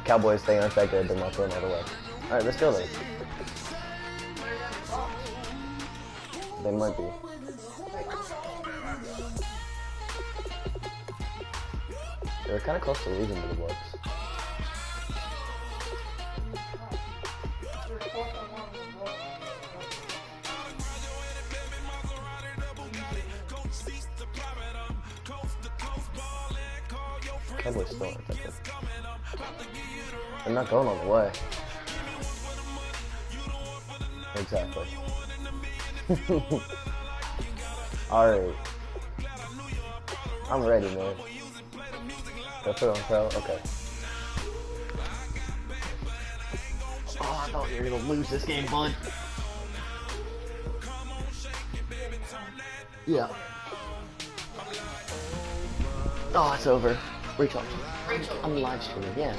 Cowboys thing aren't that good. They're not going all the way. Alright, let's go then. They might be. They're kind of close to losing to the Bucks. Cowboys still aren't that good. They're not going all the way. Exactly. Alright. I'm ready, man. Go put it on pro? Okay. Oh, I thought you were gonna lose this game, bud. Yeah. Oh, it's over. Rachel. I'm live streaming, yeah.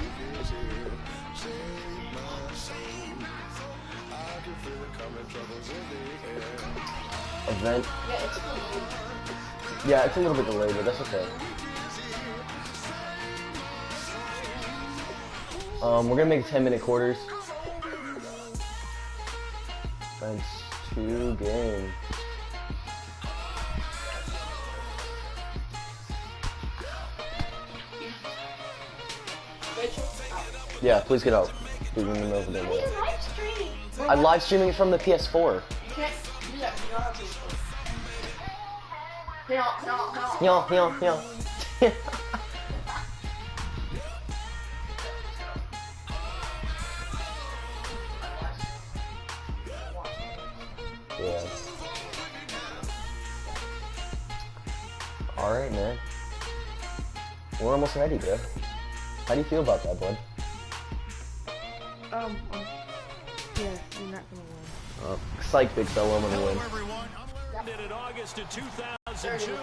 Event. Yeah, it's a little bit delayed, but that's okay. We're gonna make 10-minute quarters. That's 2 games. Yeah, please get out. Please let me know if they're there. I'm live streaming from the PS4. Yeah. Alright, man. We're almost ready, bro. How do you feel about that, bud? Yeah, you're not gonna win. Psych, big fella, I'm gonna win. In August of 2002,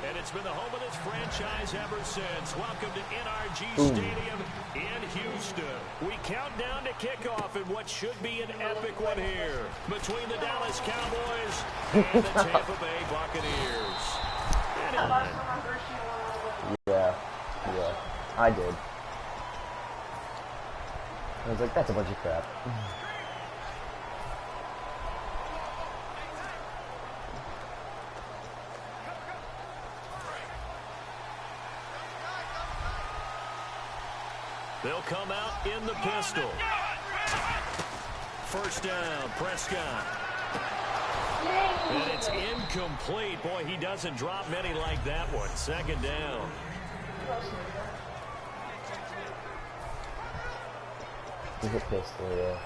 and it's been the home of this franchise ever since. Welcome to NRG Stadium in Houston. We count down to kickoff in what should be an epic one here between the Dallas Cowboys and the Tampa Bay Buccaneers. Yeah, I did. I was like, that's a bunch of crap. They'll come out in the pistol. First down, Prescott. And it's incomplete. Boy, he doesn't drop many like that one. Second down. He's a pistol, yeah.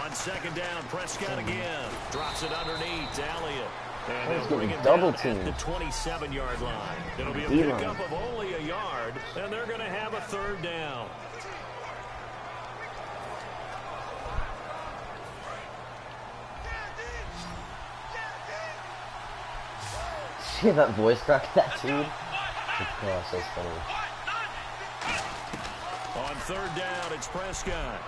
On second down, Prescott again. Drops it underneath, Elliott. And they'll bring it double down team at the 27-yard line. It'll be a pickup of only a yard, and they're going to have a third down. See that voice crack that dude? Oh, so funny. On third down, it's Prescott.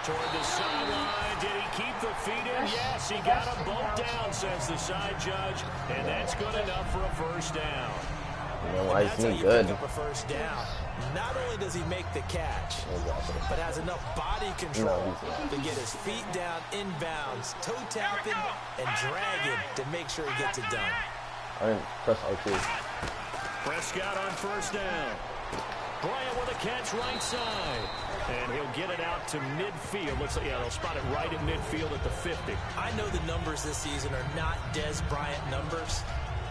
Toward the sideline, did he keep the feet in? Yes, he got him bumped down, says the side judge, and that's good enough for a first down. You know why isn't he good? Pick up a first down. Not only does he make the catch, but has enough body control to get his feet down inbounds, toe tapping and dragging to make sure he gets it done. I didn't press R2. Prescott on first down. Bryant with a catch right side. And he'll get it out to midfield. Looks like, yeah, they'll spot it right at midfield at the 50. I know the numbers this season are not Dez Bryant numbers,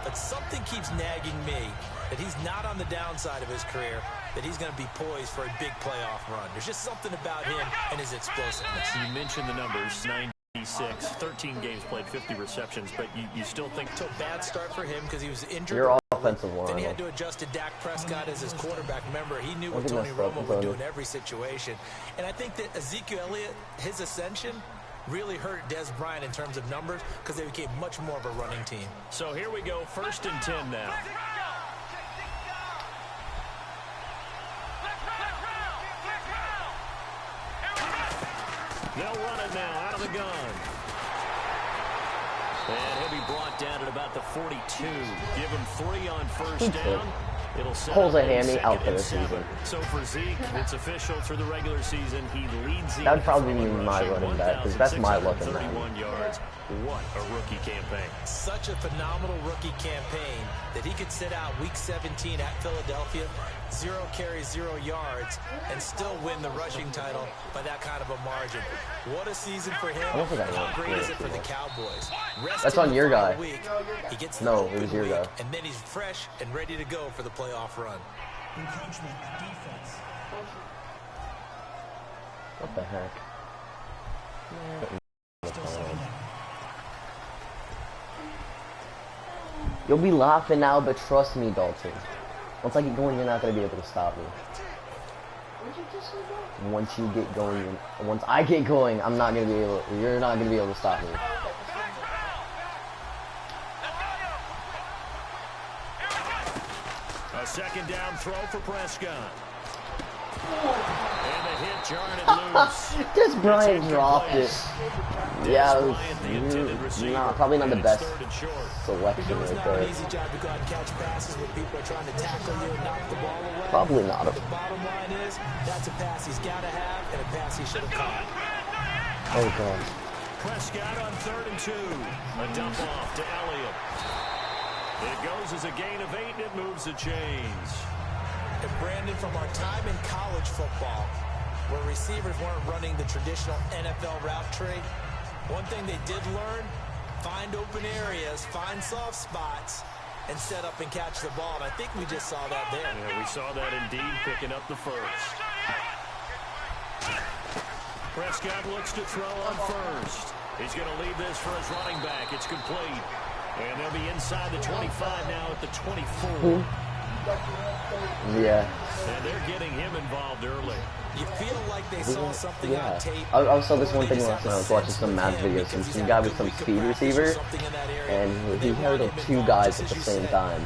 but something keeps nagging me that he's not on the downside of his career, that he's going to be poised for a big playoff run. There's just something about him and his explosiveness. You mentioned the numbers, 96, 13 games played, 50 receptions, but you still think... So bad start for him because he was injured. You're offensive line. Then he had to adjust to Dak Prescott as his quarterback. Remember, he knew what Tony Romo would do in every situation. And I think that Ezekiel Elliott, his ascension, really hurt Dez Bryant in terms of numbers because they became much more of a running team. So here we go, 1st and 10 now. They'll run it now out of the gun. And he'll be brought down at about the 42. Give him 3 on first down. It'll set Pulls a up hammy out for the 2nd and 7. season. So for Zeke, it's official through the regular season. He leads the That would probably be my running back, because that's my looking man. 1,631 yards. What a rookie campaign. Such a phenomenal rookie campaign that he could sit out week 17 at Philadelphia, 0 carries, 0 yards, and still win the rushing title by that kind of a margin. What a season for him. How great is it for the Cowboys? That's on your guy. He gets No, it was your guy. And then he's fresh and ready to go for the playoff run. Encroachment defense. What the heck? You'll be laughing now, but trust me, Dalton. Once I get going, you're not going to be able to stop me. Once you get going, once I get going, I'm not going to be able, you're not going to be able to stop me. A 2nd down throw for Prescott. And the hit jarred it loose. Just Brian dropped it. Yeah, it was probably not the best selection right there. Easy job to go out and catch passes when people are trying to tackle you and knock the ball away. Probably not. The bottom line is that's a pass he's got to have and a pass he should have caught. Oh god. Prescott on 3rd and 2. A dump off to Elliott. It goes as a gain of 8 and it moves the chains. And Brandon, from our time in college football, where receivers weren't running the traditional NFL route tree, one thing they did learn, find open areas, find soft spots, and set up and catch the ball. And I think we just saw that there. Yeah, we saw that indeed, picking up the first. Prescott looks to throw on first. He's going to leave this for his running back. It's complete. And they'll be inside the 25 now at the 24. Yeah. And they're getting him involved early. You feel like they saw something on tape. I saw this one thing last night. I was watching some math videos. Some guy with some speed receiver, and he held 2 guys at the same time.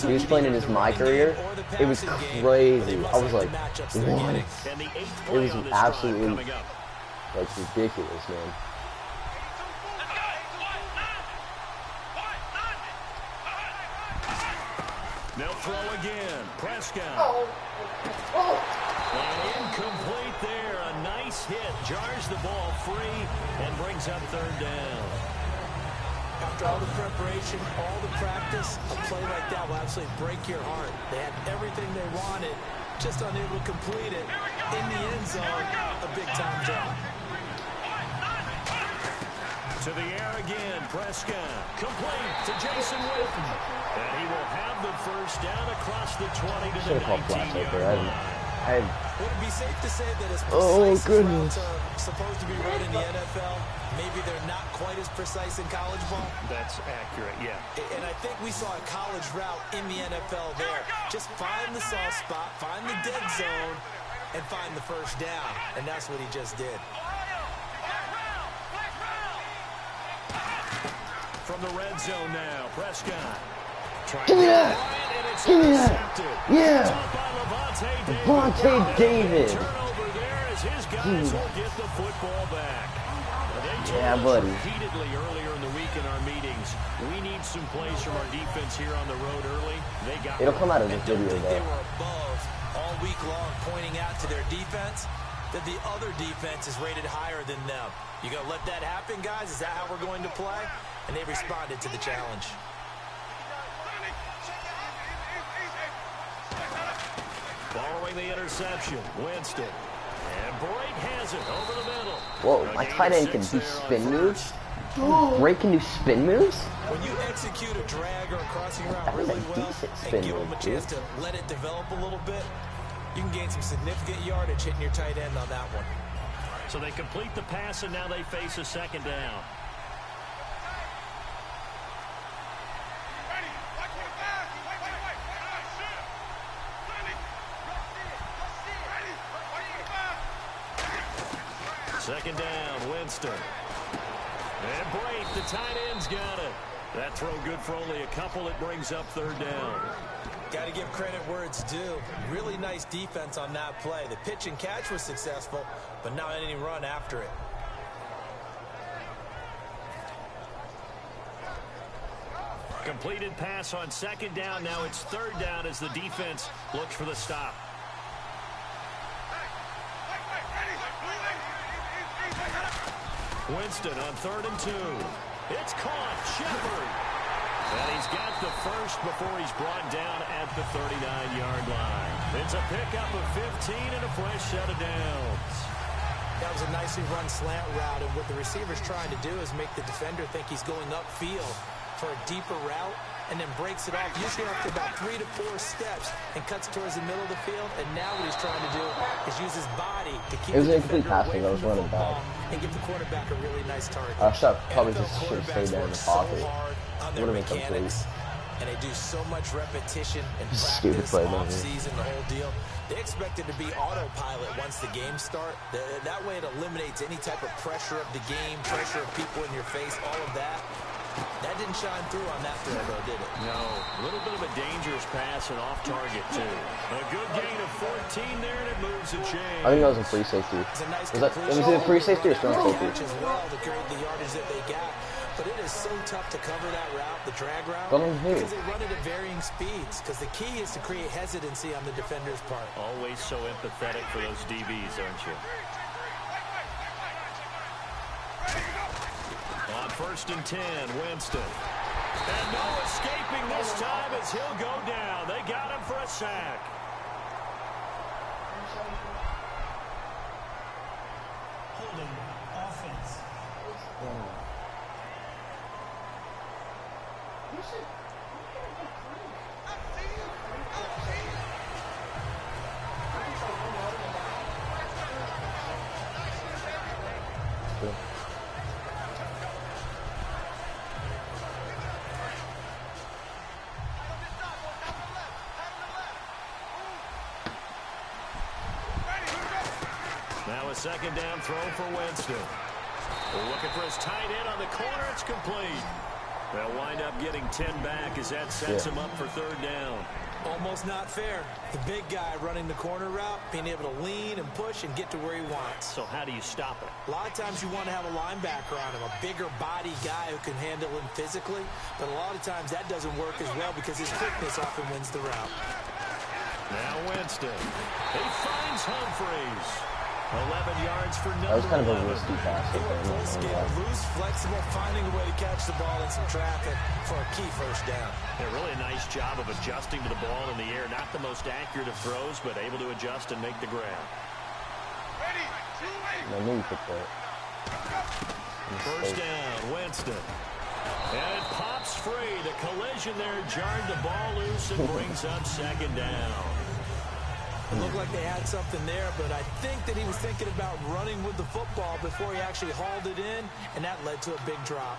He was playing in his my career. It was crazy. I was like, what? It was absolutely like ridiculous, man. They'll throw again. Prescott. And incomplete there. A nice hit. Jars the ball free and brings up 3rd down. After all the preparation, all the practice, a play like that will absolutely break your heart. They had everything they wanted, just unable to complete it. In the end zone, a big-time drop. To the air again, Prescott. Complete to Jason Witten. And he will have the first down across the 20 to the 19-yard line. Would it be safe to say that as Oh, precise goodness. as routes are supposed to be run in the NFL, maybe they're not quite as precise in college ball? That's accurate, yeah. And I think we saw a college route in the NFL there. Just find the soft spot, find the dead zone, and find the first down. And that's what he just did. From the red zone now, Prescott. Give me that! Give me that! Yeah! Levante David! Turnover there as his guys will get the football back. Yeah, buddy. Repeatedly earlier in the week in our meetings, we need some plays from our defense here on the road early. They got It'll come out of this video, They though. were above all week long, pointing out to their defense that the other defense is rated higher than them. You gonna let that happen, guys? Is that how we're going to play? And they responded to the challenge. Following the interception, Winston. And Brake has it over the middle. Whoa, my tight end can do spin moves? Brake can do spin moves? When you execute a drag or a crossing route That was a really well decent and spin give them a move, chance dude. to let it develop a little bit, you can gain some significant yardage hitting your tight end on that one. So they complete the pass, and now they face a 2nd down. Second down, Winston. And Brake, the tight end's got it. That throw good for only a couple. It brings up 3rd down. Got to give credit where it's due. Really nice defense on that play. The pitch and catch was successful, but not any run after it. Completed pass on second down. Now it's third down as the defense looks for the stop. Winston on 3rd and 2. It's caught. Shepard. And he's got the first before he's brought down at the 39-yard line. It's a pickup of 15 and a fresh set of downs. That was a nicely run slant route, and what the receiver's trying to do is make the defender think he's going upfield for a deeper route, and then breaks it off, usually up to about 3 to 4 steps, and cuts towards the middle of the field. And now what he's trying to do is use his body to keep the defender away from the football and give the quarterback a really nice target. Probably just should have stayed there in the pocket. Would have been complete. And they do so much repetition and practice off-season, the whole deal. They expect it to be autopilot once the games start. That way it eliminates any type of pressure of the game, pressure of people in your face, all of that. That didn't shine through on that throw, though, did it? No. A little bit of a dangerous pass and off target, too. A good gain of 14 there, and it moves the chain. I think that was a free safety. Was it a free safety or strong safety? As well, the yardage that they got. But it is so tough to cover that route, the drag route, because they run it at varying speeds. Because the key is to create hesitancy on the defender's part. Always so empathetic for those DBs, aren't you? On 1st and 10, Winston. And no escaping this time as he'll go down. They got him for a sack. Holding offense. Now a second down throw for Winston. Looking for his tight end on the corner. It's complete. They'll wind up getting 10 back as that sets him up for 3rd down. Almost not fair. The big guy running the corner route, being able to lean and push and get to where he wants. So how do you stop it? A lot of times you want to have a linebacker on him, a bigger body guy who can handle him physically. But a lot of times that doesn't work as well because his quickness often wins the route. Now Winston. He finds Humphreys. 11 yards for number 11. That was kind of a risky pass. Loose, flexible, finding a way to catch the ball in some traffic for a key first down. Yeah, really a nice job of adjusting to the ball in the air. Not the most accurate of throws, but able to adjust and make the grab. I knew you could play it. First down, Winston. And it pops free. The collision there jarred the ball loose and brings up 2nd down. It looked like they had something there, but I think that he was thinking about running with the football before he actually hauled it in, and that led to a big drop.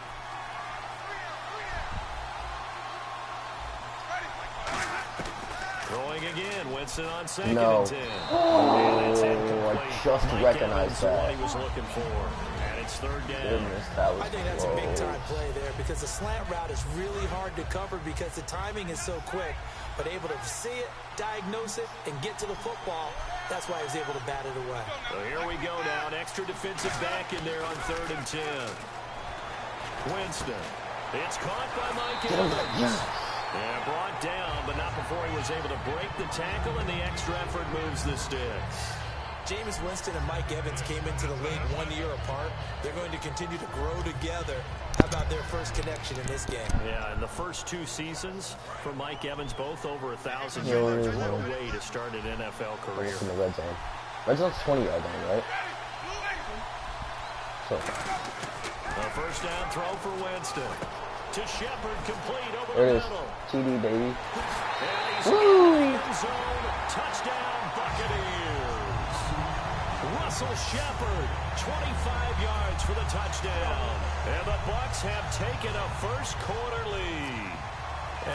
Throwing again, Winston on 2nd and 10. I just recognized that. What he was looking for. And it's 3rd down. Goodness, that was I think that's a big-time play there because the slant route is really hard to cover because the timing is so quick. But able to see it, diagnose it, and get to the football, that's why he was able to bat it away. So here we go now. An extra defensive back in there on 3rd and 10. Winston. It's caught by Mike Evans. Yeah, brought down, but not before he was able to break the tackle, and the extra effort moves the sticks. Jameis Winston and Mike Evans came into the league 1 year apart. They're going to continue to grow together. How about their first connection in this game? Yeah, in the first 2 seasons for Mike Evans, both over 1,000 yards. What a way to start an NFL career. In the red zone. Red zone's 20-yard line, right? So a first down throw for Winston. To Shepard, complete over there the it is. middle. TD, baby. And he's in the end zone. Touchdown, Buccaneers. Russell Shepard, 25 yards for the touchdown. And the Bucs have taken a first-quarter lead.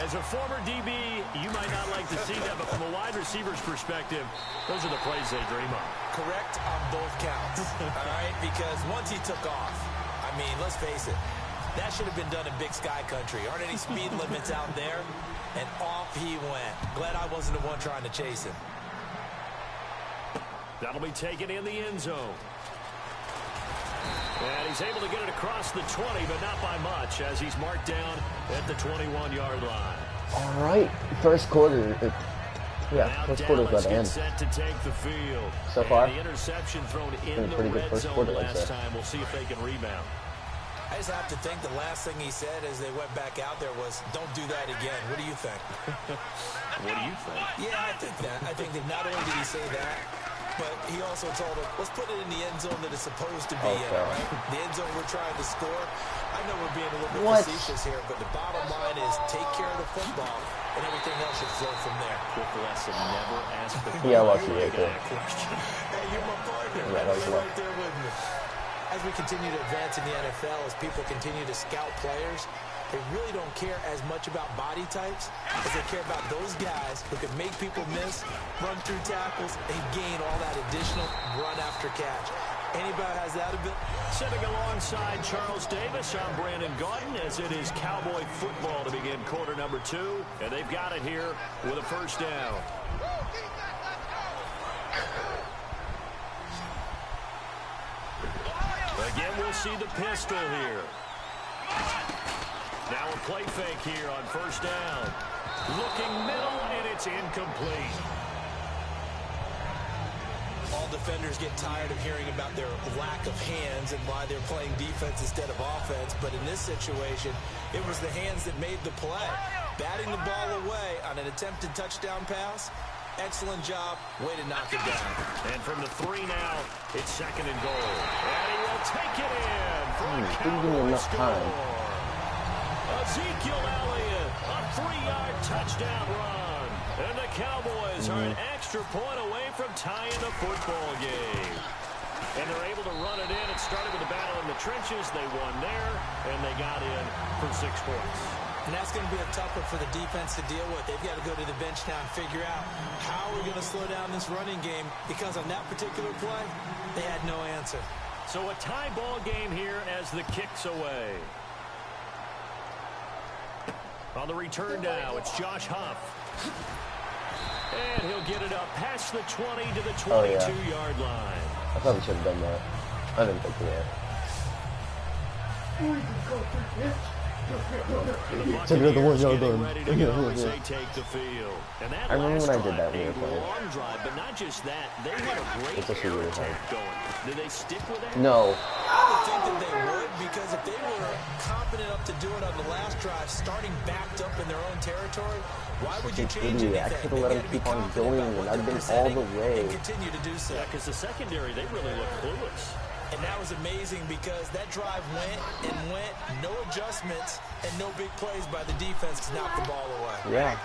As a former DB, you might not like to see that, but from a wide receiver's perspective, those are the plays they dream of. Correct on both counts, all right? Because once he took off, I mean, let's face it, that should have been done in Big Sky Country. Aren't any speed limits out there? And off he went. Glad I wasn't the one trying to chase him. That'll be taken in the end zone. And he's able to get it across the 20, but not by much, as he's marked down at the 21-yard line. All right, first quarter. First quarter's about to end. Set to take the field. So far, the interception thrown in the pretty good red first zone quarter, last time. We'll see if they can rebound. I just have to think the last thing he said as they went back out there was, "Don't do that again." What do you think? What do you think? Yeah, I think that. I think that not only did he say that, but he also told him, let's put it in the end zone that it's supposed to be in, right? The end zone we're trying to score. I know we're being a little bit facetious here, but the bottom line is take care of the football, and everything else should flow from there. Quick lesson, never ask the Yeah, I watched it. Hey, you're my partner. Yeah, you're right there with me. As we continue to advance in the NFL, as people continue to scout players, they really don't care as much about body types as they care about those guys who can make people miss, run through tackles, and gain all that additional run after catch. Anybody has that ability? Sitting alongside Charles Davis, I'm Brandon Gaudin, as it is Cowboy football to begin quarter number 2, and they've got it here with a first down. Again, we'll see the pistol here. Now a play fake here on first down. Looking middle, and it's incomplete. All defenders get tired of hearing about their lack of hands and why they're playing defense instead of offense. But in this situation, it was the hands that made the play. Batting the ball away on an attempted touchdown pass. Excellent job. Way to knock it down. And from the 3 now, it's second and goal. And he will take it in for a Cowboy score. Ezekiel Elliott, a 3-yard touchdown run. And the Cowboys are an extra point away from tying the football game. And they're able to run it in. It started with a battle in the trenches. They won there, and they got in for 6 points. And that's going to be a tough one for the defense to deal with. They've got to go to the bench now and figure out how we're going to slow down this running game, because on that particular play, they had no answer. So a tie ball game here as the kick's away. On the return now, it's Josh Huff. And he'll get it up past the 20 to the 22-yard line. I probably should have done that. I didn't think of that. Took another 1-yard line. Take the field. And that I remember when I did that when we were a playing. long drive, but not just that. They had a great air attack going. Did they stick with that? No. I would think that they would, because if they were confident enough to do it on the last drive, starting backed up in their own territory, why would you change anything? I could have let him keep on going, and I'd been all the way. And continue to do so. Yeah, because the secondary, they really looked clueless. And that was amazing, because that drive went and went, no adjustments, and no big plays by the defense to knock the ball away. Yeah.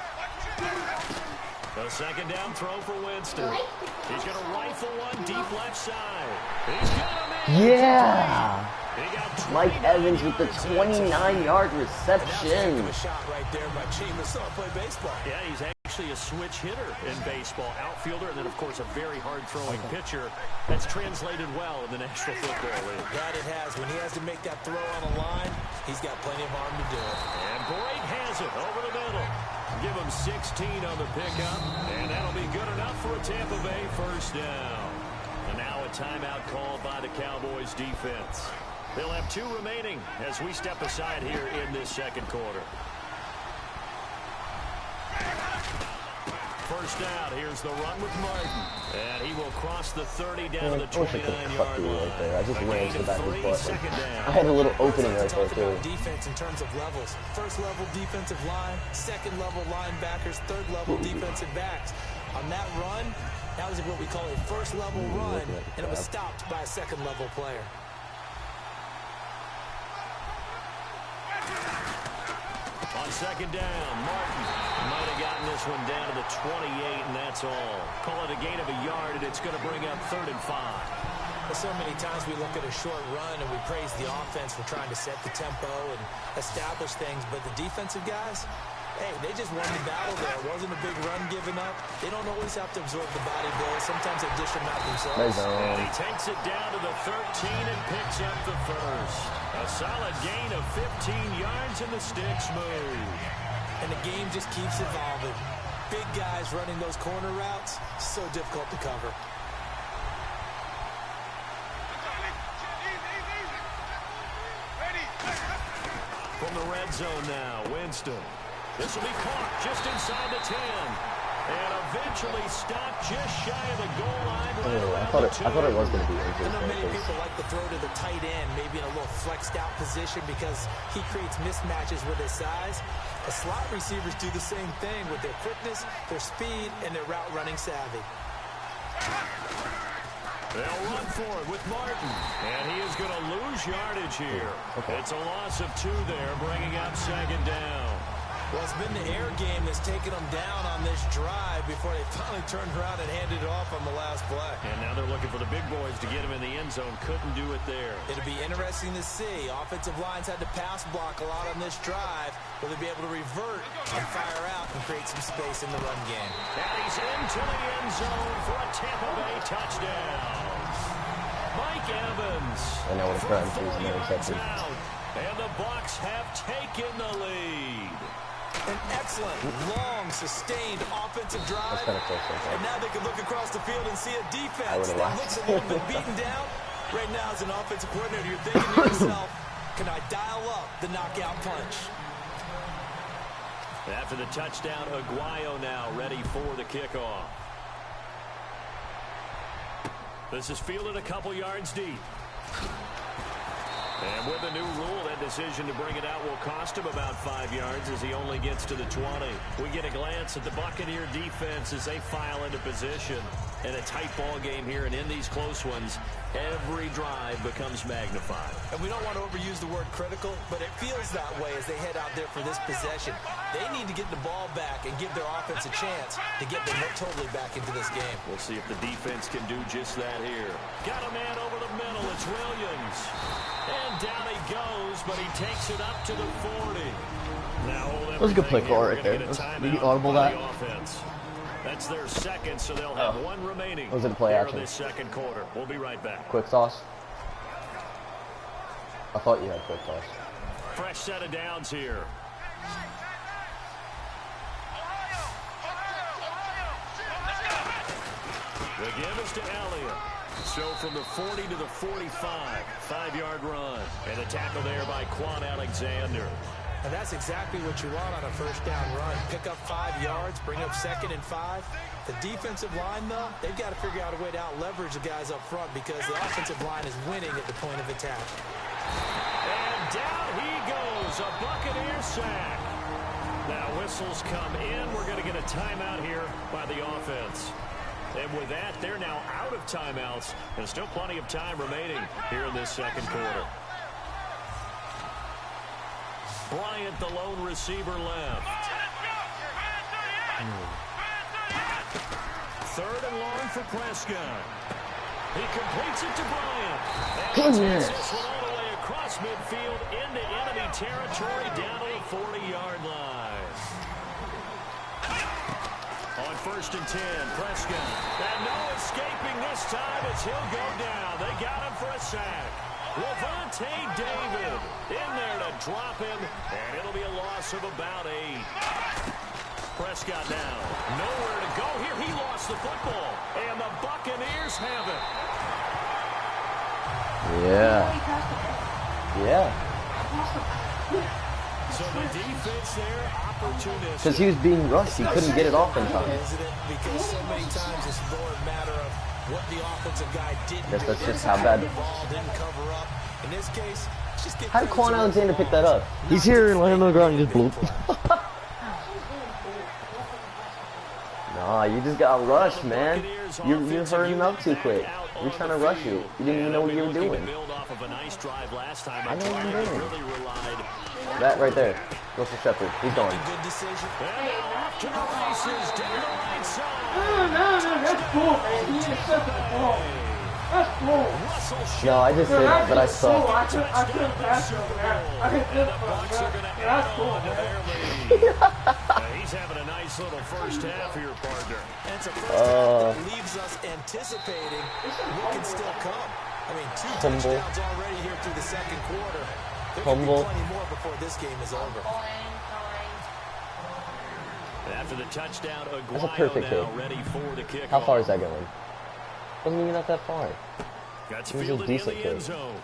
A second down throw for Winston. He's going to rifle one deep left side. He's got him in. Yeah. Mike Evans with the 29-yard reception. A shot right there by Chambers. Saw him play baseball. Yeah, he's actually a switch hitter in baseball. Outfielder, and then, of course, a very hard-throwing pitcher. That's translated well in the National Football League. That it has. When he has to make that throw on a line, he's got plenty of arm to do it. And Brake has it over the middle. Give him 16 on the pickup, and that'll be good enough for a Tampa Bay first down. And now a timeout called by the Cowboys defense. They'll have 2 remaining as we step aside here in this second quarter. First down, here's the run with Martin. And he will cross the 30 down to the 29-yard line. Right there. I just ran to the back of his butt. Second down. I had a little opening right there, Talk too. about defense in terms of levels. First level defensive line, second level linebackers, third level defensive backs. On that run, that was what we call a first level run, and it was stopped by a second level player. On second down, Martin might have gotten this one down to the 28, and that's all. Call it a gain of a yard, and it's going to bring up 3rd and 5. So many times we look at a short run and we praise the offense for trying to set the tempo and establish things, but the defensive guys, hey, they just won the battle there. It wasn't a big run given up. They don't always have to absorb the body blow. Sometimes they dish them out themselves. And he takes it down to the 13 and picks up the first. A solid gain of 15 yards, and the sticks move. And the game just keeps evolving. Big guys running those corner routes, so difficult to cover. From the red zone now, Winston. This will be caught just inside the 10. And eventually stopped just shy of the goal line. I thought it was going to be I injured. know many people like to throw to the tight end, maybe in a little flexed out position because he creates mismatches with his size. The slot receivers do the same thing with their quickness, their speed, and their route running savvy. They'll run for it with Martin. And he is going to lose yardage here. Okay. It's a loss of 2 there, bringing up second down. Well, it's been the air game that's taken them down on this drive before they finally turned around and handed it off on the last play. And now they're looking for the big boys to get him in the end zone. Couldn't do it there. It'll be interesting to see. Offensive lines had to pass block a lot on this drive. Will they be able to revert and fire out and create some space in the run game? And he's into the end zone for a Tampa Bay touchdown. Mike Evans. I know what a friend is in interception. And the Bucs have taken the lead. An excellent, long, sustained offensive drive. That's kind of close. And now they can look across the field and see a I defense would've that laughed. looks a little bit beaten down. Right now, as an offensive coordinator, you're thinking to yourself, can I dial up the knockout punch? After the touchdown, Aguayo now ready for the kickoff. This is fielded a couple yards deep. And with the new rule, that decision to bring it out will cost him about 5 yards as he only gets to the 20. We get a glance at the Buccaneer defense as they file into position. In a tight ball game here, and in these close ones, every drive becomes magnified. And we don't want to overuse the word critical, but it feels that way as they head out there for this possession. They need to get the ball back and give their offense a chance to get them totally back into this game. We'll see if the defense can do just that here. Got a man over the middle. It's Williams. And down he goes, but he takes it up to the 40. Now, that was a good play call right there. Did you audible that? That's their second, so they'll have one remaining. Was it a play here action? in this second quarter. We'll be right back. Quick sauce. I thought you had quick sauce. Fresh set of downs here. The give is to Elliott. So from the 40 to the 45, 5-yard run. And a tackle there by Quan Alexander. And that's exactly what you want on a first down run. Pick up 5 yards, bring up 2nd and 5. The defensive line, though, they've got to figure out a way to out-leverage the guys up front because the offensive line is winning at the point of attack. And down he goes, a Buccaneer sack. Now whistles come in. We're going to get a timeout here by the offense. And with that, they're now out of timeouts. And still plenty of time remaining here in this second quarter. Bryant, the lone receiver, left. 3rd and long for Prescott. He completes it to Bryant. And takes this one all the way across midfield into enemy territory down to the 40-yard line. On 1st and 10, Prescott. And no escaping this time as he'll go down. They got him for a sack. Levante David in there to drop him, and it'll be a loss of about 8. Prescott now, nowhere to go here. He lost the football, and the Buccaneers have it. Yeah. So the defense there, opportunistic. Because he was being rushed. He couldn't get it off in time. Isn't it? Because so many times it's more a matter of what the offensive guy didn't do. That's just how bad. The ball didn't cover up. In this case, just get How did Quan Alexander pick that up? He's here and laying on the ground and just bloop. Nah, you just got rushed, man. You're hurrying him up too quick. You're trying to rush you. You didn't even know what you were doing. I know what I'm doing. That right there. Russell Shepard. He's gone. Good decision. No, that's cool, man. He intercepted the ball. That's cool. No, I just said that I suck. I couldn't pass it over there. I couldn't do it. That's cool, man. He's having a nice little first half here, partner. And it's a first half that leaves us anticipating what can still come. I mean, 2 touchdowns already here through the second quarter. There can be plenty more before this game is over. After the touchdown, That's a perfect hit. ready for the kick. How far is that going? Wasn't even not that far. That's It was a fielded decent in the end kick. zone.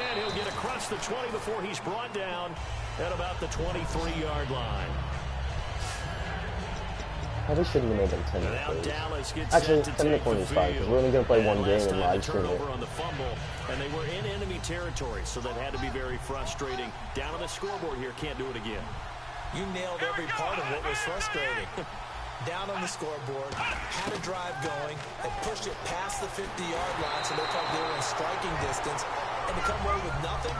And he'll get across the 20 before he's brought down at about the 23-yard line. Probably shouldn't have made them 10 Now minutes. Dallas gets Actually, set to 10 minute take point the is fine, because field. we're only going to play And one game last and time live the stream it. turnover on the fumble, and they were in enemy territory, so that had to be very frustrating. Down on the scoreboard here, can't do it again. You nailed every part of what was frustrating. Down on the scoreboard, had a drive going, and pushed it past the 50-yard line, so looked like they were in striking distance, and to come away with nothing,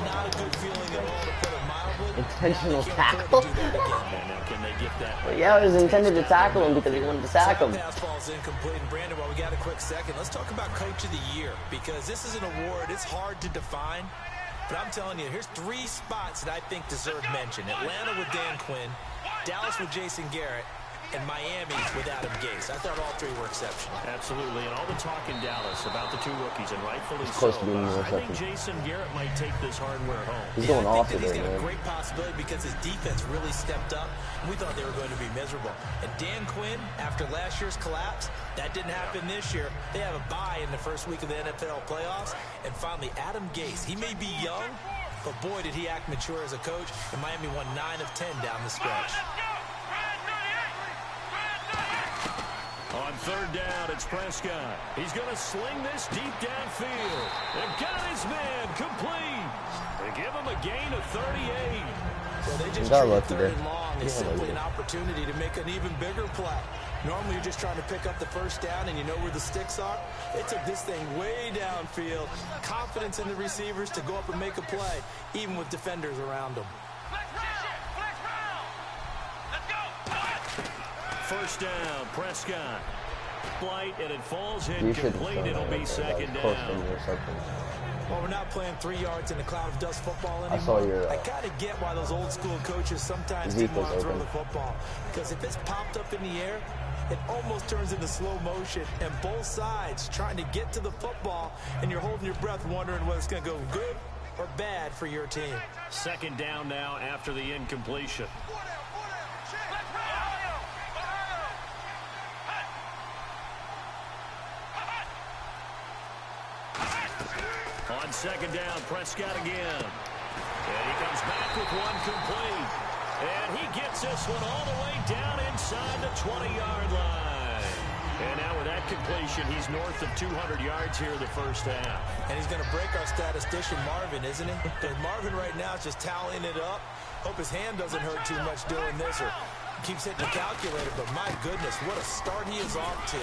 not a good feeling at all, to put it mildly. Intentional Now they can't tackle? afford to do that again. And now can they get that? Well, yeah, it was intended to tackle him because he wanted to sack him. So that pass ball's incomplete. And Brandon, while we got a quick second, let's talk about Coach of the Year, because this is an award. It's hard to define, but I'm telling you, here's 3 spots that I think deserve mention. Atlanta with Dan Quinn, Dallas with Jason Garrett, and Miami with Adam Gase. I thought all 3 were exceptional. Absolutely, and all the talk in Dallas about the 2 rookies, and rightfully Close so. to being more I think effective. Jason Garrett might take this hardware home. He's going I off think that today, he's got a man. great possibility because his defense really stepped up. We thought they were going to be miserable. And Dan Quinn, after last year's collapse, that didn't happen this year. They have a bye in the first week of the NFL playoffs. And finally, Adam Gase. He may be young, but boy, did he act mature as a coach. And Miami won 9 of 10 down the stretch. On 3rd down, it's Prescott. He's going to sling this deep downfield. They've got his man complete. They give him a gain of 38. Well, they just Got treated lucky 3rd there. and long as Yeah, simply lucky. an opportunity to make an even bigger play. Normally, you're just trying to pick up the 1st down and you know where the sticks are. They took this thing way downfield. Confidence in the receivers to go up and make a play, even with defenders around them. 1st down, Prescott. Flight, and it falls You shouldn't incomplete. throw It'll that be right there. 2nd That was close to down. an interception. Well, we're not playing 3 yards in a cloud of dust football anymore. I saw your, I kind of get why those old school coaches sometimes Zeke didn't want to was throw open. the football. Because if it's popped up in the air, it almost turns into slow motion. And both sides trying to get to the football, and you're holding your breath wondering whether it's going to go good or bad for your team. 2nd down now after the incompletion. On 2nd down, Prescott again. And he comes back with one complete. And he gets this one all the way down inside the 20-yard line. And now with that completion, he's north of 200 yards here in the 1st half. And he's going to break our statistician, Marvin, isn't he? Because Marvin right now is just tallying it up. Hope his hand doesn't hurt too much doing this, or keeps hitting the calculator. But my goodness, what a start he is off to.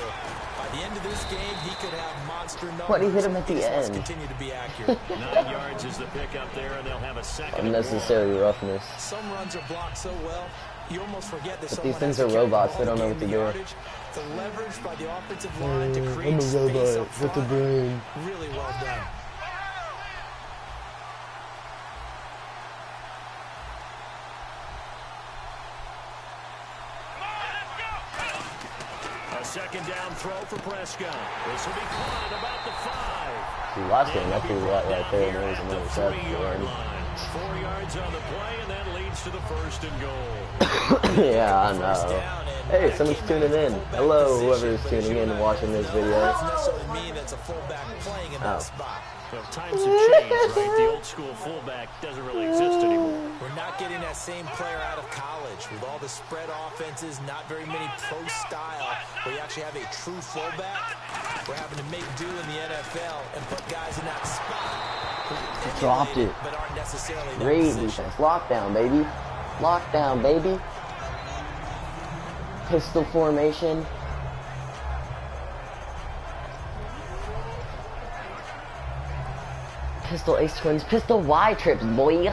By the end of this game, he could have monster numbers. But he hit him at the He just wants to end. continue to be accurate. 9 yards is the pickup there, and they'll have a 2nd and 1. Unnecessary roughness. Some runs are blocked so well, you almost forget that But someone these things has to are carry the robots. They ball don't know to what to gain do. the yardage. The leverage by the offensive line to create I'm a space robot up with a front. brain. Really well done. A 2nd down throw for Prescott. This will be caught at about the 5. See, last game, that threw right there, and there was At another the set. 3-yard line. 4 yards on the play, and that leads to the 1st and goal. Yeah, I know. Hey, someone's tuning in. Hello, whoever's tuning in and watching this video. Doesn't necessarily mean that's a fullback playing in that Oh. spot. Well, times have changed, right? The old school fullback doesn't really exist anymore. We're not getting that same player out of college with all the spread offenses, not very many pro style, where you actually have a true fullback. We're having to make do in the NFL and put guys in that spot who Dropped emulate it. but aren't necessarily in that Great position. defense. Lockdown, baby. Lockdown, baby. Pistol formation. Pistol ace twins. Pistol Y trips, boy.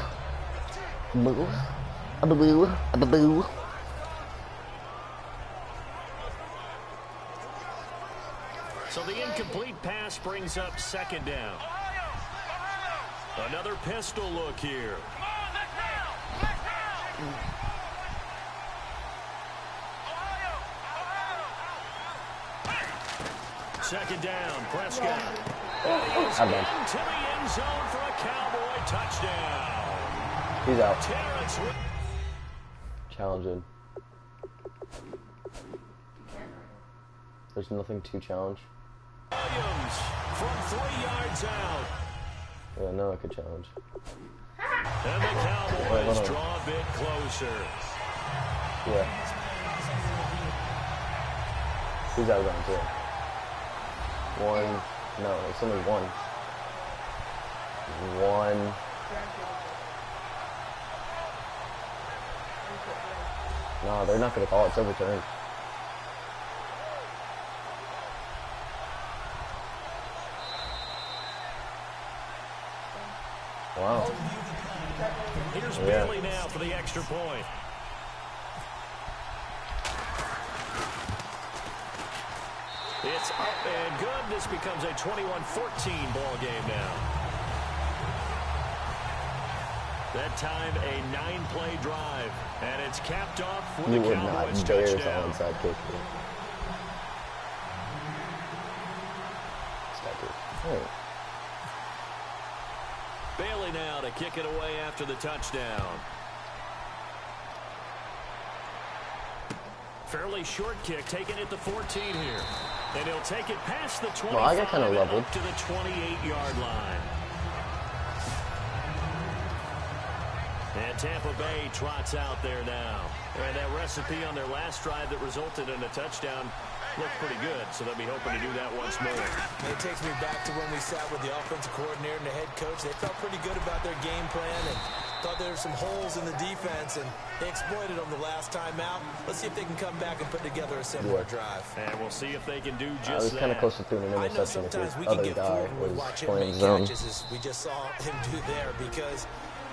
Boo. Boo. Boo. So the incomplete pass brings up 2nd down. Another pistol look here. Second down, Prescott. I'm done. Into the end zone for a Cowboy touchdown. He's out. Terrence Challenging. There's nothing to challenge. Williams from 3 yards out. Yeah, no, I could challenge. And the Cowboys draw a bit closer. Yeah. Who's out of round 2? One. No, it's only one. One. No, they're not going to call it. It's overturned. Wow. Here's Bailey now for the extra point. It's up and good. This becomes a 21-14 ball game now. That time a 9-play drive, and it's capped off with a Cowboys touchdown. Onside kick. Bailey now to kick it away after the touchdown. Fairly short kick, taken at the 14 here. And he'll take it past the 25 well, I got kind of leveled. Up to the 28-yard line. And Tampa Bay trots out there now. And that recipe on their last drive that resulted in a touchdown looked pretty good, so they'll be hoping to do that once more. It takes me back to when we sat with the offensive coordinator and the head coach. They felt pretty good about their game plan and thought there were some holes in the defense, and they exploited them the last time out. Let's see if they can come back and put together a similar drive. And we'll see if they can do just that. I was kind of close to throwing an interception if his other guy was playing zone. As we just saw him do there, because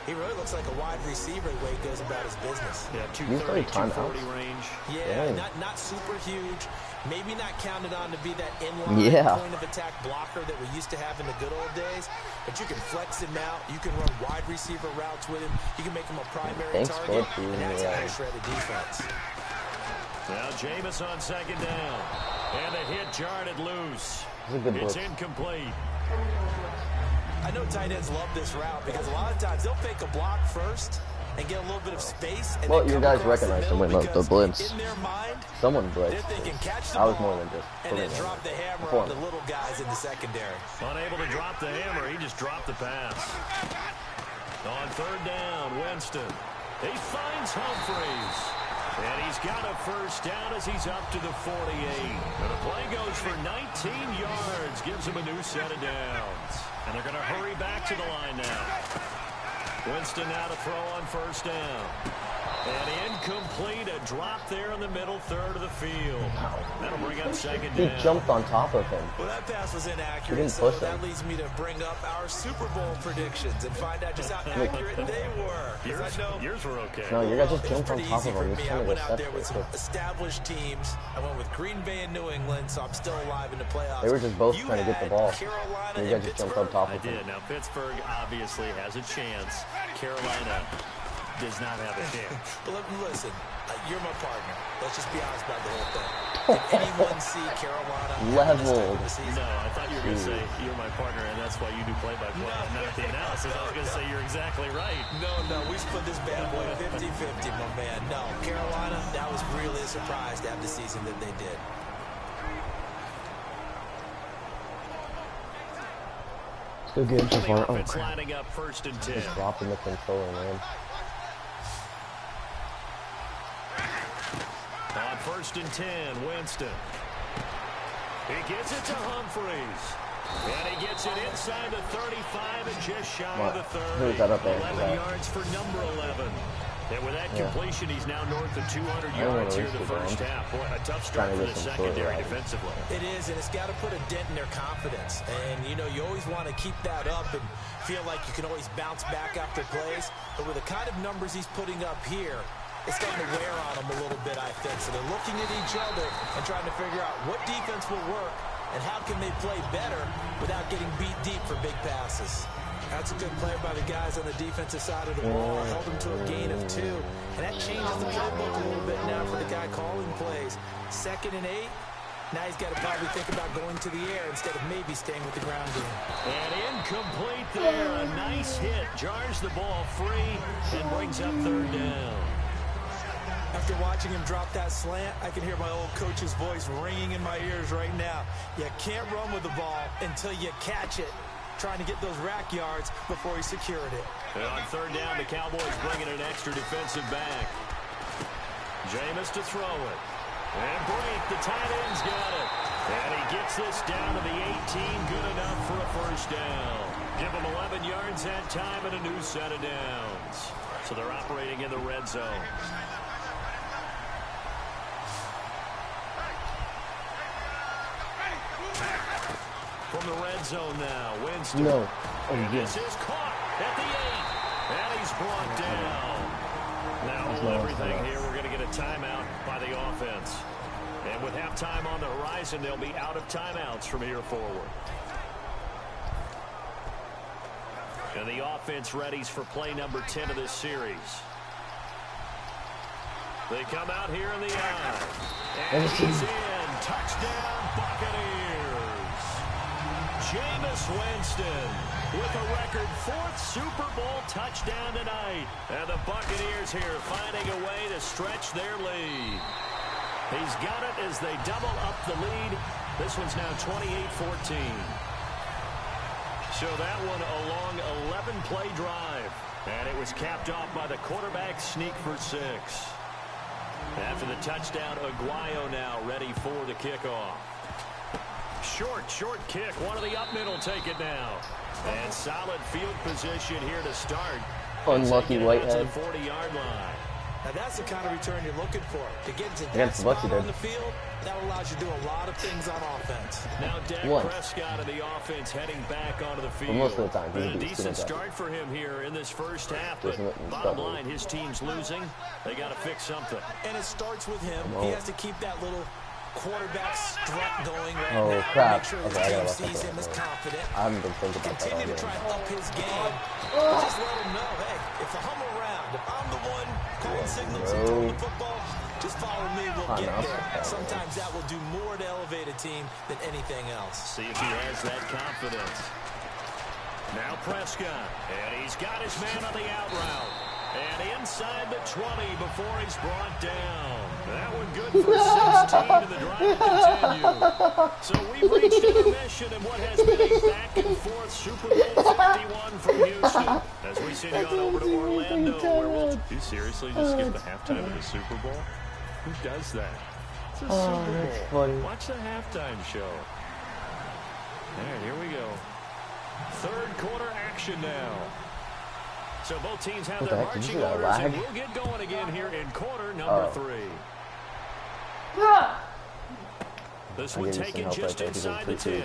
he really looks like a wide receiver the way he goes about his business. Yeah, 230, 240 range. Yeah, not super huge. Maybe not counted on to be that inline point of attack blocker that we used to have in the good old days. But you can flex him out. You can run wide receiver routes with him. You can make him a primary target. And that's how you shred a defense. Now Jameis on second down. And the hit jarred it loose. It's incomplete. I know tight ends love this route because a lot of times they'll fake a block first and get a little bit of space. And well, you guys recognized him with the blitz. In their mind, someone blitzed. They're thinking catch the I was ball more than just and then drop the hammer on the little guys in the secondary. Unable to drop the hammer, he just dropped the pass. On third down, Winston. He finds Humphreys. And he's got a first down as he's up to the 48. And the play goes for 19 yards, gives him a new set of downs. And they're going to hurry back to the line now. Winston now to throw on first down. And incomplete, a drop there in the middle third of the field. That'll bring up second down. He jumped on top of him. Well, that pass was inaccurate, so that leads me to bring up our Super Bowl predictions and find out just how accurate they were. Yours were okay. No, you guys just jumped on top of him. I went out there with some established teams. I went with Green Bay and New England, so I'm still alive in the playoffs. They were just both trying to get the ball. Carolina you guys just jumped on top of him. I did. Now, Pittsburgh obviously has a chance. Carolina does not have a chance. But listen, you're my partner. Let's just be honest about the whole thing. Did anyone see Carolina leveled? No, I thought you were going to say you're my partner, and that's why you do play-by-play, not the analysis. I was going to say you're exactly right. No, we split this bad boy 50-50, my man. No, Carolina, that was really a surprise to have the season that they did. It's a good game so far. Oh, crap. Lining up first and 10. Just dropping the controller, man. On first and 10, Winston. He gets it to Humphreys. And he gets it inside the 35 and just shy of the 30. Who's that up there? 11 yards for number 11. And with that completion, he's now north of 200 yards here in the first half. Boy, a tough start for the secondary defensively. It is, and it's got to put a dent in their confidence. And, you know, you always want to keep that up and feel like you can always bounce back after plays. But with the kind of numbers he's putting up here, it's starting to wear on them a little bit, I think. So they're looking at each other and trying to figure out what defense will work and how can they play better without getting beat deep for big passes. That's a good play by the guys on the defensive side of the ball. Held them to a gain of 2. And that changes the playbook a little bit now for the guy calling plays. 2nd and 8. Now he's got to probably think about going to the air instead of maybe staying with the ground game. And incomplete there. A nice hit. Jars the ball free and brings up third down. After watching him drop that slant, I can hear my old coach's voice ringing in my ears right now. You can't run with the ball until you catch it. trying to get those rack yards before he secured it. And on third down, the Cowboys bring in an extra defensive back. Jameis to throw it. And Brake, the tight end's got it. And he gets this down to the 18, good enough for a first down. Give him 11 yards that time and a new set of downs. So they're operating in the red zone. From the red zone now, Winston. No. Oh, and yes. this is caught at the 8. And he's brought down. Now, everything here, we're going to get a timeout by the offense. And with halftime on the horizon, they'll be out of timeouts from here forward. And the offense readies for play number 10 of this series. They come out here in the eye. And he's in. Touchdown, Buccaneers. Jameis Winston with a record 4th Super Bowl touchdown tonight. And the Buccaneers here finding a way to stretch their lead. He's got it as they double up the lead. This one's now 28-14. So that one a long 11-play drive. And it was capped off by the quarterback sneak for 6. After the touchdown, Aguayo now ready for the kickoff. Short kick. One of the up middle take it now. And solid field position here to start. Unlucky Whitehead. To the 40-yard line. Now that's the kind of return you're looking for. To get to that Against the Bucs, spot on the field, that allows you to do a lot of things on offense. Now Dak Prescott of the offense heading back onto the field. Most of the time, a decent start for him here in this first half. But bottom line, his team's losing. They got to fix something. And it starts with him. He has to keep that little quarterback strut going right now. Oh, crap. Make sure Okay, the team sees him as confident. I haven't been thinking about that all Continue to try and up his game. Just let him know, hey, if I hum around, if I'm the one calling signals and throwing the football, just follow me, we'll get there. Sometimes that will do more to elevate a team than anything else. See if he has that confidence. Now Prescott, and he's got his man on the out route. And inside the 20 before he's brought down. That one good for 16 and the drive to continue. So we've reached intermission in what has been a back-and-forth Super Bowl 51 from Houston. As we send you on over to Orlando, where we'll... You seriously just skip the halftime of the Super Bowl? Who does that? It's a Super Bowl. Funny. Watch the halftime show. All right, here we go. Third quarter action now. So both teams have their marching orders, and we'll get going again here in quarter number 3. This one taken just inside the 10.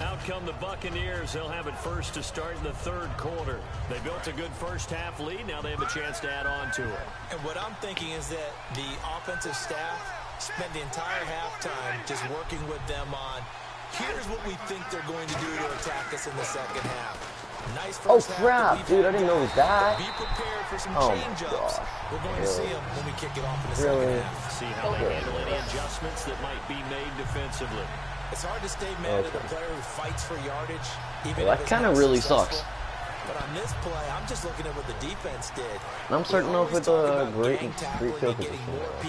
Out come the Buccaneers. They'll have it first to start in the third quarter. They built a good first half lead. Now they have a chance to add on to it. And what I'm thinking is that the offensive staff spent the entire halftime just working with them on, here's what we think they're going to do to attack us in the second half. Nice first half. Oh, crap, dude, I didn't know it was that. Be prepared for some change-ups. We're going to see them when we kick it off in the second half. See how they handle any adjustments that might be made defensively. It's hard to stay mad at a player who fights for yardage, even that kind of really sucks. But on this play, I'm just looking at what the defense did. And I'm starting off with a great field position.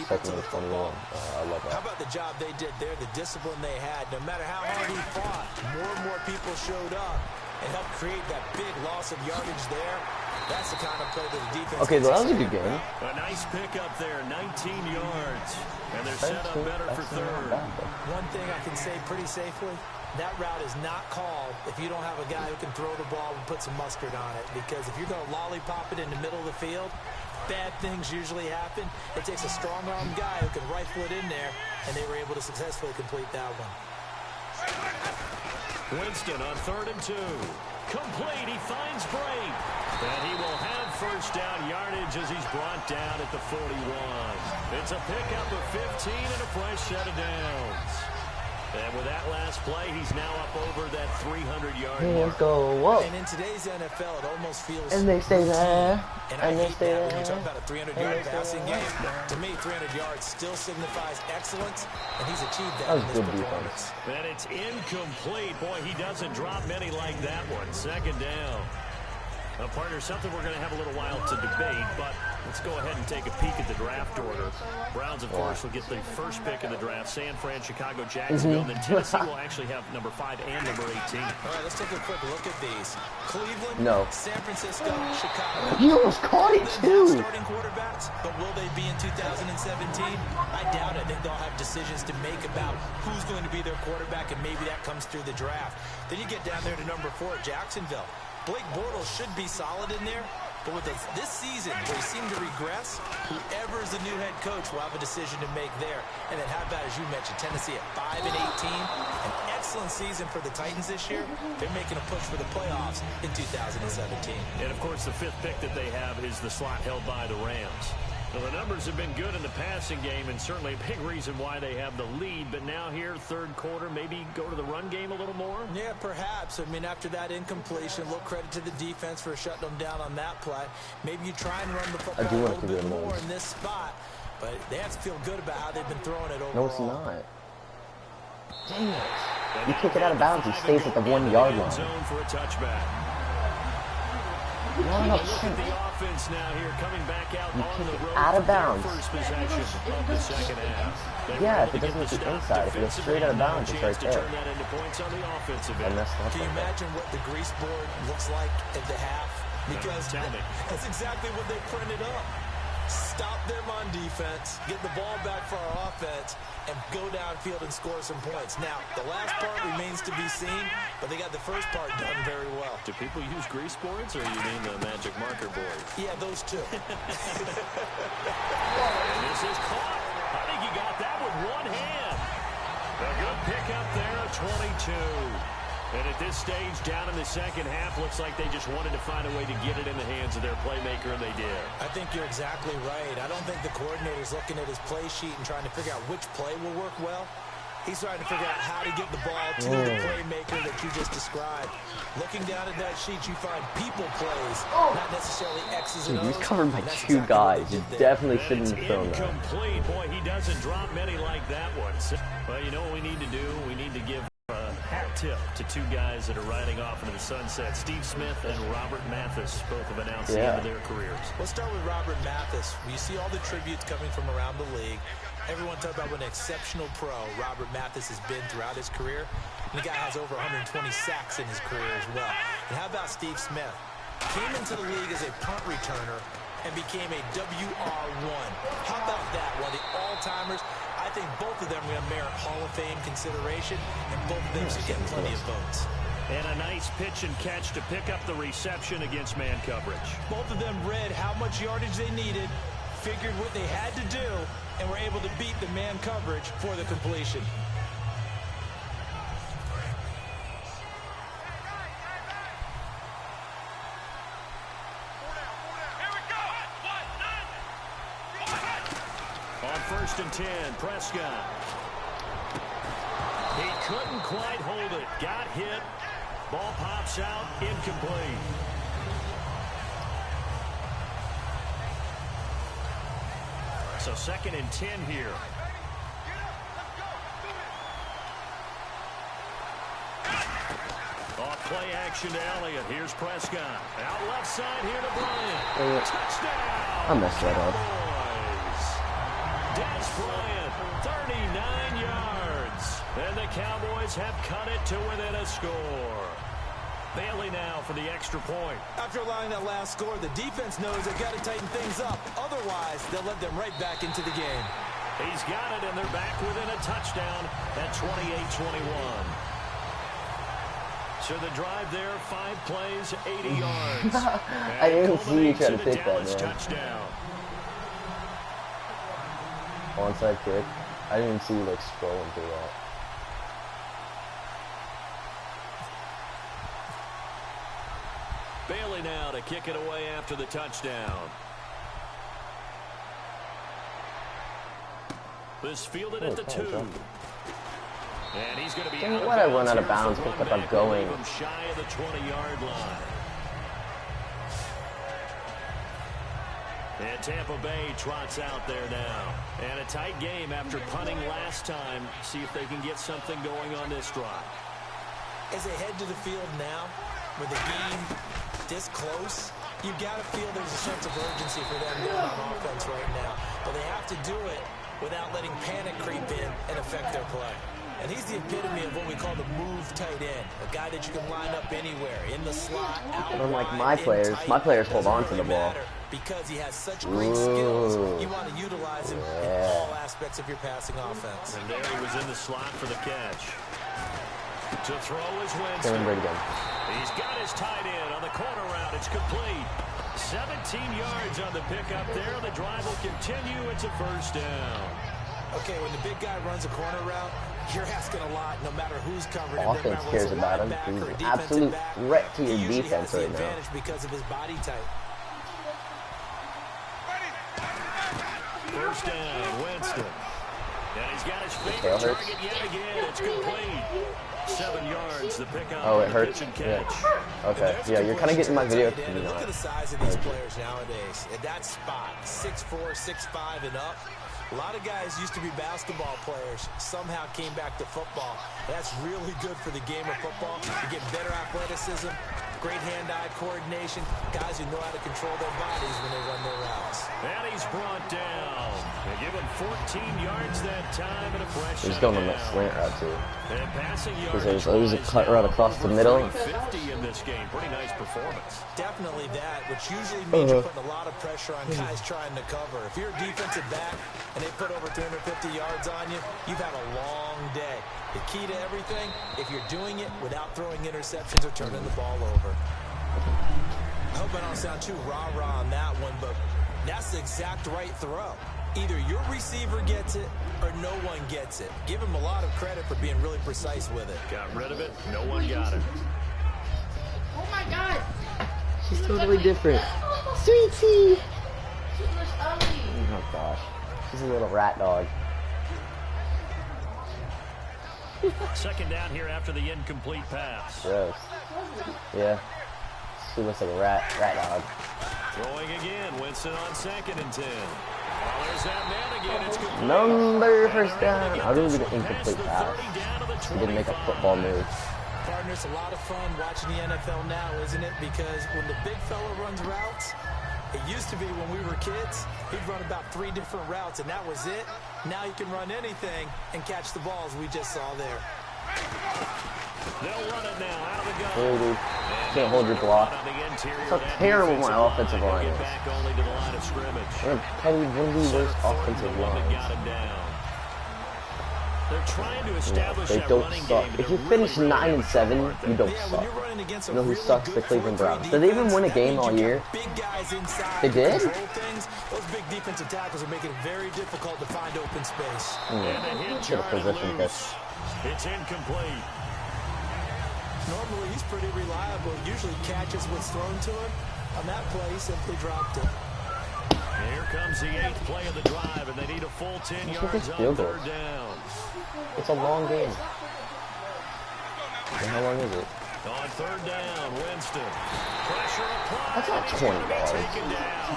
Second and 21. I love that. How about the job they did there, the discipline they had? No matter how hard he fought, more and more people showed up and helped create that big loss of yardage there. That's the kind of play that the defense. Okay, well, that was a good game. A nice pickup there, 19 yards. And they're set up better for third. One thing I can say pretty safely, that route is not called if you don't have a guy who can throw the ball and put some mustard on it. Because if you're going to lollipop it in the middle of the field, bad things usually happen. It takes a strong-arm guy who can rifle it in there, and they were able to successfully complete that one. Winston on 3rd and 2. Complete. He finds Brake. And he will have first down yardage as he's brought down at the 41. It's a pickup of 15 and a fresh set of downs. And with that last play, he's now up over that 300-yard mark. Go up. And in today's NFL, it almost feels... And they stay there. And they stay there. When you talk about a 300-yard passing game, to me, 300 yards still signifies excellence, and he's achieved that in this performance. And it's incomplete. Boy, he doesn't drop many like that one. Second down. Now, partner, something we're going to have a little while to debate, but Let's go ahead and take a peek at the draft order. Browns, of course, will get the first pick in the draft. San Fran, Chicago, Jacksonville. And then Tennessee will actually have number 5 and number 18. All right, let's take a quick look at these. Cleveland, San Francisco, Chicago. You almost caught it, too. Starting quarterbacks, but will they be in 2017? I doubt it. I think they'll have decisions to make about who's going to be their quarterback, and maybe that comes through the draft. Then you get down there to number 4 at Jacksonville. Blake Bortles should be solid in there. But with this season, where he seemed to regress, whoever is the new head coach will have a decision to make there. And then how about, as you mentioned, Tennessee at 5 and 18. An excellent season for the Titans this year. They're making a push for the playoffs in 2017. And, of course, the 5th pick that they have is the slot held by the Rams. Well, the numbers have been good in the passing game, and certainly a big reason why they have the lead. But now here, third quarter, maybe go to the run game a little more? Yeah, perhaps. I mean, after that incompletion, a little credit to the defense for shutting them down on that play. Maybe you try and run the football a little bit more in this spot. But they have to feel good about how they've been throwing it overall. No, it's not. Dang it. You kick it out of bounds, he stays at the 1 yard line. Zone for a touchback. No, look at the offense now here, coming back out on the road out of bounds. First possession of the second half. Yeah, if it doesn't hit the inside, if it goes straight out of bounds, it's right there. Turn that into points on the offensive end. Can you imagine what the grease board looks like at the half? Because that's exactly what they printed up. Stop them on defense, get the ball back for our offense, and go downfield and score some points. Now, the last part remains to be seen, but they got the first part done very well. Do people use grease boards, or you mean the magic marker board? Yeah, those two. And this is caught. I think he got that with one hand. A good pickup there, a 22. And at this stage, down in the second half, looks like they just wanted to find a way to get it in the hands of their playmaker, and they did. I think you're exactly right. I don't think the coordinator's looking at his play sheet and trying to figure out which play will work well. He's trying to figure out how to get the ball to the playmaker that you just described. Looking down at that sheet, you find people plays, not necessarily X's and O's. He's covered by 2 guys. You definitely shouldn't have thrown that. Incomplete. Boy, he doesn't drop many like that one. Well, you know what we need to do? We need to give hat tip to 2 guys that are riding off into the sunset. Steve Smith and Robert Mathis both have announced the end of their careers. Let's start with Robert Mathis. You see all the tributes coming from around the league. Everyone talks about what an exceptional pro Robert Mathis has been throughout his career. And the guy has over 120 sacks in his career as well. And how about Steve Smith? Came into the league as a punt returner and became a WR1. How about that? One of the all-timers. I think both of them are going to merit Hall of Fame consideration, and both of them should get plenty of votes. And a nice pitch and catch to pick up the reception against man coverage. Both of them read how much yardage they needed, figured what they had to do, and were able to beat the man coverage for the completion. On 1st and 10, Prescott. He couldn't quite hold it. Got hit. Ball pops out. Incomplete. So 2nd and 10 here. Off play action to Elliott. Here's Prescott. Out left side here to Bryant. Touchdown. I messed that up. Des Bryant, 39 yards. And the Cowboys have cut it to within a score. Bailey now for the extra point. After allowing that last score, the defense knows they've got to tighten things up. Otherwise, they'll let them right back into the game. He's got it, and they're back within a touchdown at 28-21. So the drive there, 5 plays, 80 yards. I didn't see you try to pick that, man. Touchdown. Onside kick. I didn't see you like scrolling through that. Bailey now to kick it away after the touchdown. This fielded at the 2. And he's going to be out of bounds. Why'd I run out of bounds? Pick up, I'm going. Shy of the 20-yard line. And Tampa Bay trots out there now. And a tight game after punting last time. See if they can get something going on this drive. As they head to the field now, with the game this close, You've got to feel there's a sense of urgency for them down on offense right now. But they have to do it without letting panic creep in and affect their play. And he's the epitome of what we call the move tight end. A guy that you can line up anywhere, in the slot, out Unlike wide, my players hold on to the ball. Because he has such great skills, you want to utilize him in all aspects of your passing offense. And there he was in the slot for the catch. To throw is Winston. Again. He's got his tight end on the corner route. It's complete. 17 yards on the pickup there. The drive will continue. It's a first down. Okay, when the big guy runs a corner route, you're asking a lot no matter who's covering him. Offense cares about him. He's an absolute threat to your defense right now. Because of his body type. First down, Winston. And he's got his favorite target yet again. It's complete. 7 yards, the pickup. Oh, it hurts. Yeah. Okay. Yeah, you're kind of getting my video. Look at the size of these players nowadays. At that spot, 6'4", 6'5", and up. A lot of guys used to be basketball players, somehow came back to football. That's really good for the game of football. You get better athleticism, great hand-eye coordination, guys who know how to control their bodies when they run their routes. And he's brought down. They give him 14 yards that time and a fresh. He's going on that slant route too. And passing yards. It was a cut route across the middle. 50 in this game. Pretty nice performance. Definitely that, which usually means you're putting a lot of pressure on guys trying to cover. If you're a defensive back and they put over 350 yards on you, you've had a long day. The key to everything, if you're doing it without throwing interceptions or turning the ball over. I hope I don't sound too rah-rah on that one, but that's the exact right throw. Either your receiver gets it or no one gets it. Give him a lot of credit for being really precise with it. Got rid of it. No one got it. Oh my God! She's totally different. Sweetie! She was ugly. Oh gosh. She's a little rat dog. Second down here after the incomplete pass. Gross. Yeah. She looks like a rat dog. Throwing again. Winston on 2nd and 10. Oh, there's that man again. It's complete. Number first down. How do we get an incomplete pass? He didn't make a football move. Partner, it's a lot of fun watching the NFL now, isn't it? Because when the big fella runs routes, it used to be when we were kids, he'd run about 3 different routes, and that was it. Now he can run anything and catch the balls we just saw there. They'll run it now out of the gun. Hey, dude. Can't hold your block. That's how terrible my offensive line is. Probably one of the worst offensive lines. They're trying to establish they that don't running suck. game. If you finish 9 and 7, you don't suck. You know who sucks? The Cleveland Browns. Did they even win a game all year? They did? Those big defensive tackles are making it very difficult to find open space. Should have positioned this. It's incomplete. Normally he's pretty reliable. Usually catches what's thrown to him. On that play, he simply dropped it. Here comes the 8th play of the drive, and they need a full 10 yards on 3rd down. It's a long game. And how long is it? On 3rd down, Winston. Pressure applied. That's not 20 yards. Taken down.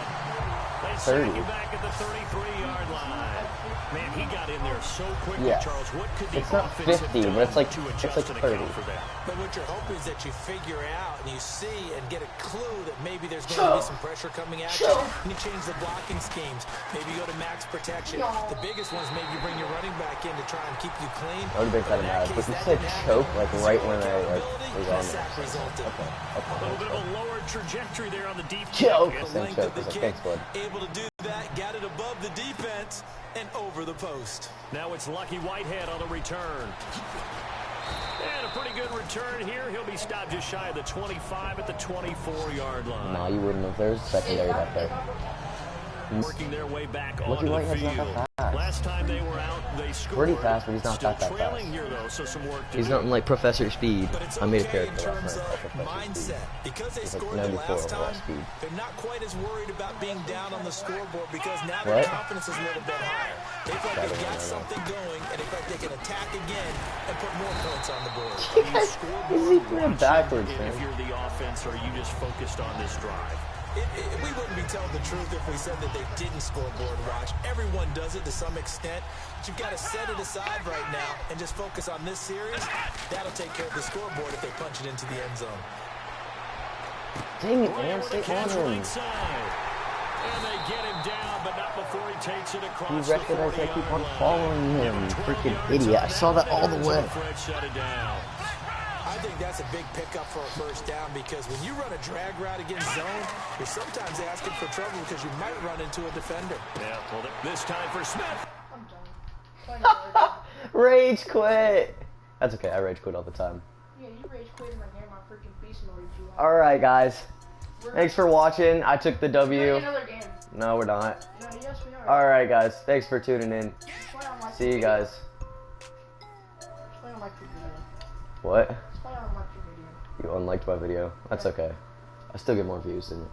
They 30. sack him back at the 33-yard line. Man, he got in there so quickly, Yeah. Charles. What could the It's not offense 50, have but it's like done to it's adjust like and 30. account for that? But what you're hoping is that you figure out and you see and get a clue that maybe there's going to be some pressure coming at you. And you change the blocking schemes. Maybe you go to max protection. The biggest one is maybe you bring your running back in to try and keep you clean. I would have been kind of mad. But you said choke like right when I was on there. Okay. A little bit of a lower trajectory there on the defense. Choke. The Same length choke. of the Like, kick, thanks, bud. able to do that, got it above the defense and over the post. Now it's Lucky Whitehead on the return. And a pretty good return here. He'll be stopped just shy of the 25 at the 24-yard line. Nah, you wouldn't have. There's secondary back there. Working their way back Lucky onto the Whitehead's not field. that fast. Last time they were out, they scored. Pretty fast, but he's not Still that trailing fast. here, though, so some work to He's do. not like Professor Speed. But it's I made a okay in character last terms night of called Professor Speed. mindset. Because they He's like scored the 94 last overall time, speed. they're not quite as worried about being down on the scoreboard because now What? their confidence is a little bit higher. They feel like they've got something going, and they feel like they can attack again and put more points on the board. Is he playing backwards, man? If you're the offense, or are you just focused on this drive? We wouldn't be telling the truth if we said that they didn't scoreboard watch. Everyone does it to some extent. But you've got to set it aside right now and just focus on this series. That'll take care of the scoreboard if they punch it into the end zone. Dang it, man. Stay on him. And they get him down, but not before he takes it across. He recognized I keep on following him. Freaking idiot. I saw that all the way. I think that's a big pickup for a first down because when you run a drag route against zone, you're sometimes asking for trouble because you might run into a defender. Yeah, well, this time for Smith. I'm done. Rage quit. That's okay. I rage quit all the time. Yeah, you rage quit in my game. I freaking beast mode you. Alright, guys. Thanks for watching. I took the We're W. playing another game. No, we're not. No, yes, we are. Alright, guys. Thanks for tuning in. Let's play on my See you guys. Let's play on my video. What? Let's play on my video. You unliked my video? That's okay. I still get more views than